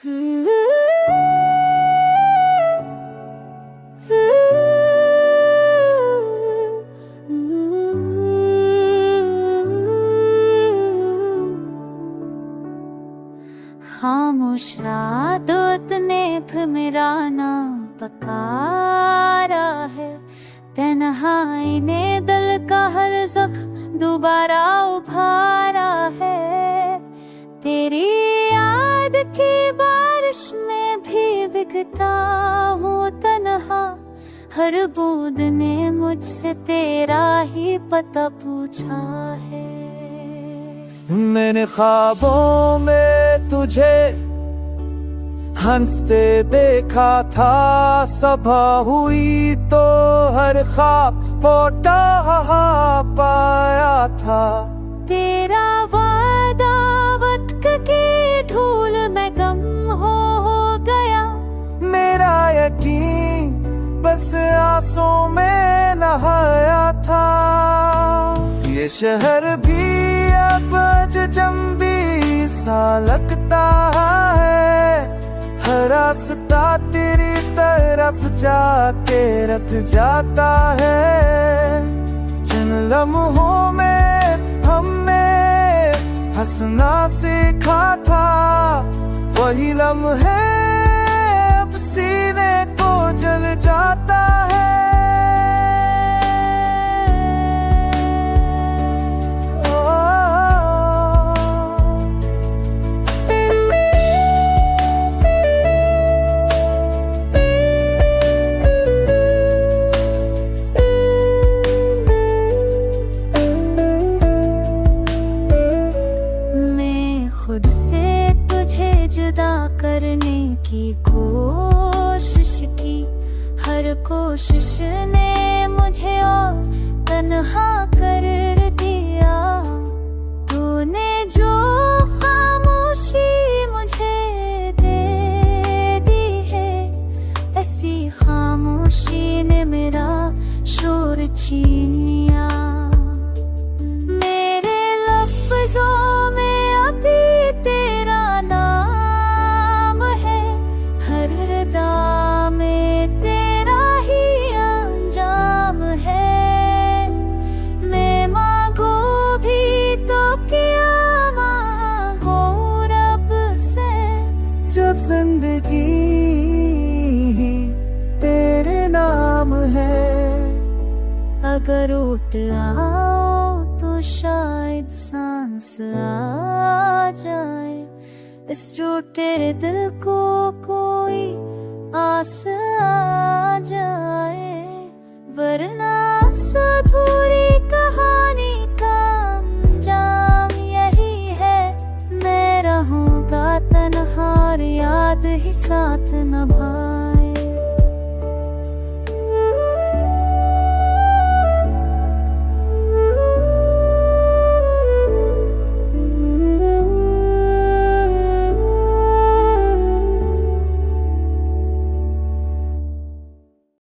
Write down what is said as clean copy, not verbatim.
खामोश रात ने फिर मेरा नाम पकारा है। तन्हाई ने दिल का हर ज़ख्म दोबारा उभारा है। तेरी याद की बारिश में भी भीगता हूँ तन्हा। हर बूंद ने मुझसे तेरा ही पता पूछा है। मैंने ख्वाबों में तुझे हंसते देखा था। सुबह हुई तो हर ख्वाब पोटा पाया था। तेरा वादा वटक की धूल में गम हो गया। मेरा यकीन बस आंसू में नहाया था। ये शहर भी अब अजनबी सा लगता है। हर रास्ता तेरी तरफ जाके रख जाता है। जिन लम्हों में हमने हंसना सीखा था, वही लम्हे अब सीने को जल जाता है। खुद से तुझे जुदा करने की कोशिश की। हर कोशिश ने मुझे और तन्हा कर दिया। तूने जो खामोशी मुझे दे दी है, ऐसी खामोशी ने मेरा शोर छीन लिया। मेरे लफ्जों में अभी तेरा नाम है। हर रदा में तेरा ही अंजाम है। मैं मांगू भी तो क्या मांगू रब से, जब जिंदगी तेरे नाम है। अगर उठ आओ तो शायद सांस आ जाए। इस टूटे दिल को कोई आस आ जाए। वरना अधूरी कहानी का अंजाम यही है। मैं रहूंगा तन्हा, याद ही साथ न